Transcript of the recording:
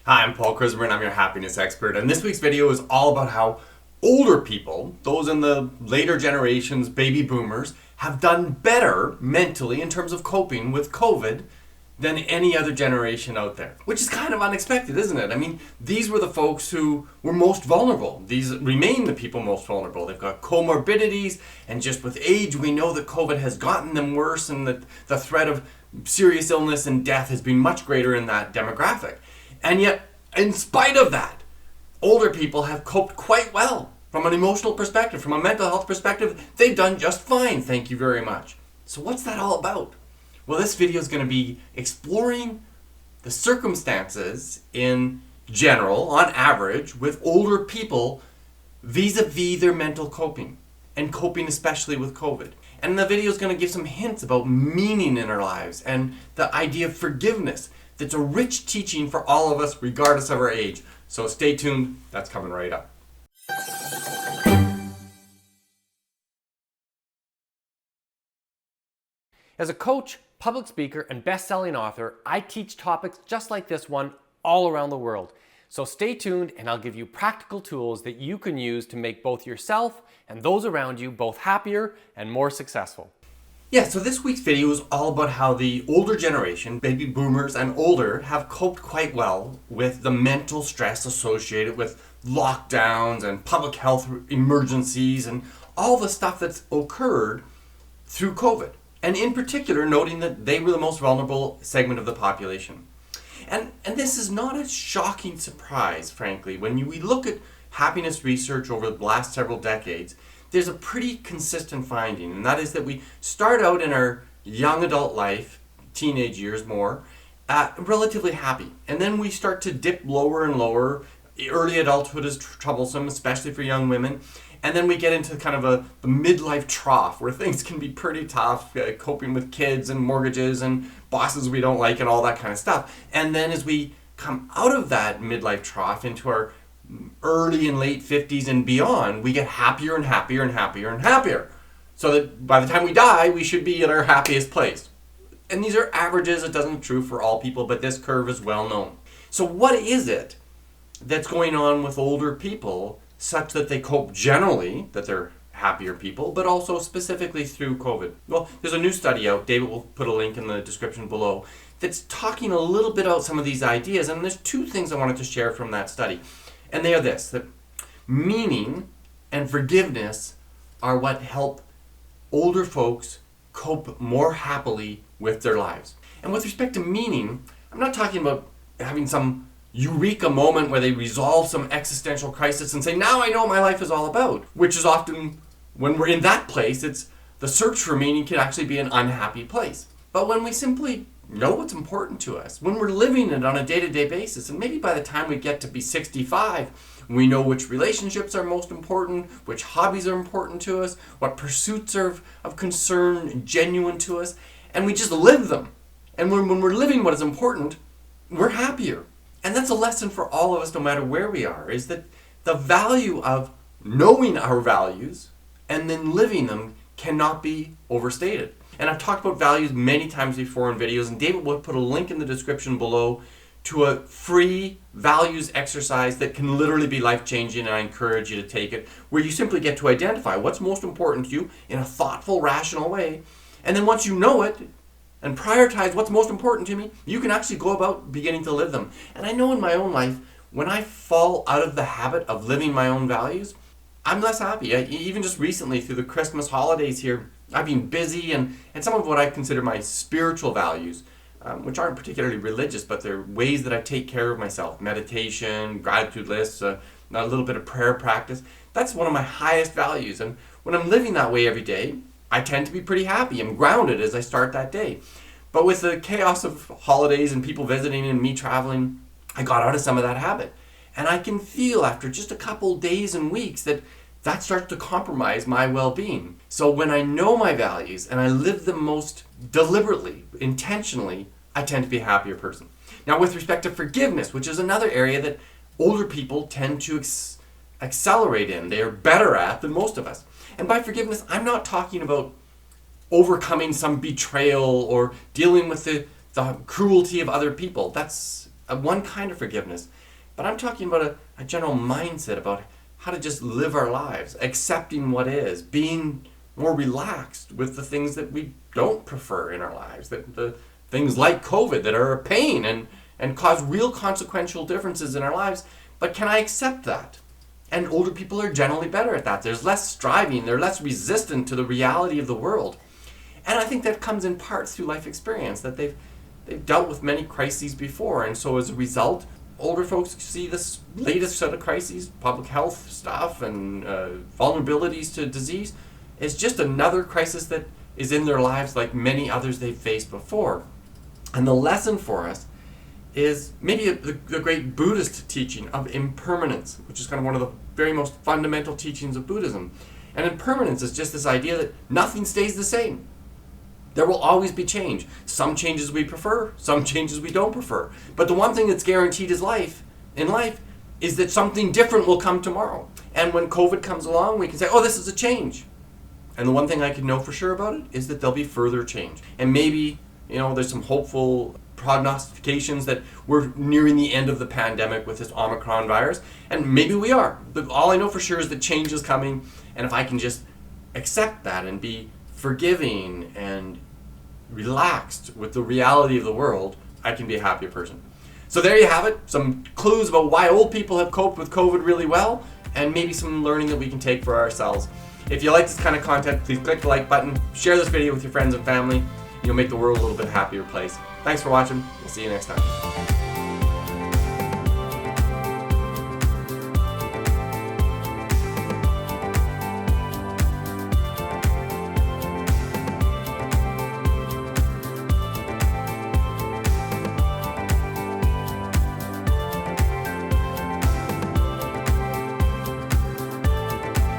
Hi, I'm Paul Christopher and I'm your happiness expert, and this week's video is all about how older people, those in the later generations, baby boomers, have done better mentally in terms of coping with COVID than any other generation out there. Which is kind of unexpected, isn't it? I mean, these were the folks who were most vulnerable. These remain the people most vulnerable. They've got comorbidities, and just with age, we know that COVID has gotten them worse, and that the threat of serious illness and death has been much greater in that demographic. And yet, in spite of that, older people have coped quite well. From an emotional perspective, from a mental health perspective, they've done just fine, thank you very much. So what's that all about? Well, this video is going to be exploring the circumstances in general, on average, with older people vis-a-vis their mental coping, and coping especially with COVID. And the video is going to give some hints about meaning in our lives and the idea of forgiveness. That's a rich teaching for all of us, regardless of our age. So stay tuned, that's coming right up. As a coach, public speaker, and best-selling author, I teach topics just like this one all around the world. So stay tuned and I'll give you practical tools that you can use to make both yourself and those around you both happier and more successful. Yeah, so this week's video is all about how the older generation, baby boomers and older, have coped quite well with the mental stress associated with lockdowns and public health emergencies and all the stuff that's occurred through COVID. And in particular, noting that they were the most vulnerable segment of the population. And this is not a shocking surprise, frankly. When we look at happiness research over the last several decades, there's a pretty consistent finding, and that is that we start out in our young adult life, teenage years more, relatively happy. And then we start to dip lower and lower. Early adulthood is troublesome, especially for young women. And then we get into kind of a midlife trough where things can be pretty tough, coping with kids and mortgages and bosses we don't like and all that kind of stuff. And then as we come out of that midlife trough into our early and late 50s and beyond, we get happier and happier and happier and happier. So that by the time we die, we should be at our happiest place. And these are averages, it doesn't true for all people, but this curve is well known. So what is it that's going on with older people such that they cope generally, that they're happier people, but also specifically through COVID? Well, there's a new study out, David will put a link in the description below, that's talking a little bit about some of these ideas, and there's two things I wanted to share from that study. And they are this, that meaning and forgiveness are what help older folks cope more happily with their lives. And with respect to meaning, I'm not talking about having some eureka moment where they resolve some existential crisis and say, now I know what my life is all about, which is often, when we're in that place, it's the search for meaning can actually be an unhappy place. But when we simply know what's important to us, when we're living it on a day-to-day basis, and maybe by the time we get to be 65, we know which relationships are most important, which hobbies are important to us, what pursuits are of concern genuine to us, and we just live them. And when we're living what is important, we're happier. And that's a lesson for all of us, no matter where we are, is that the value of knowing our values and then living them cannot be overstated. And I've talked about values many times before in videos, and David will put a link in the description below to a free values exercise that can literally be life-changing, and I encourage you to take it, where you simply get to identify what's most important to you in a thoughtful, rational way. And then once you know it and prioritize what's most important to me, you can actually go about beginning to live them. And I know in my own life, when I fall out of the habit of living my own values, I'm less happy. Even just recently through the Christmas holidays here, I've been busy, and some of what I consider my spiritual values, which aren't particularly religious, but they're ways that I take care of myself. Meditation, gratitude lists, a little bit of prayer practice. That's one of my highest values. And when I'm living that way every day, I tend to be pretty happy. I'm grounded as I start that day. But with the chaos of holidays and people visiting and me traveling, I got out of some of that habit. And I can feel after just a couple days and weeks that starts to compromise my well-being. So when I know my values and I live them most deliberately, intentionally, I tend to be a happier person. Now, with respect to forgiveness, which is another area that older people tend to accelerate in, they are better at than most of us. And by forgiveness, I'm not talking about overcoming some betrayal or dealing with the cruelty of other people. That's one kind of forgiveness, but I'm talking about a general mindset about how to just live our lives, accepting what is, being more relaxed with the things that we don't prefer in our lives, that the things like COVID that are a pain and cause real consequential differences in our lives. But can I accept that? And older people are generally better at that. There's less striving, they're less resistant to the reality of the world. And I think that comes in part through life experience, that they've dealt with many crises before, and so as a result, older folks see this latest set of crises, public health stuff and vulnerabilities to disease, is just another crisis that is in their lives like many others they've faced before. And the lesson for us is maybe the great Buddhist teaching of impermanence, which is kind of one of the very most fundamental teachings of Buddhism. And impermanence is just this idea that nothing stays the same. There will always be change. Some changes we prefer, some changes we don't prefer. But the one thing that's guaranteed in life is that something different will come tomorrow. And when COVID comes along, we can say, oh, this is a change. And the one thing I can know for sure about it is that there'll be further change. And maybe, there's some hopeful prognostications that we're nearing the end of the pandemic with this Omicron virus. And maybe we are. But all I know for sure is that change is coming. And if I can just accept that and be forgiving and relaxed with the reality of the world, I can be a happier person. So there you have it. Some clues about why old people have coped with COVID really well, and maybe some learning that we can take for ourselves. If you like this kind of content, please click the like button, share this video with your friends and family, and you'll make the world a little bit happier place. Thanks for watching. We'll see you next time.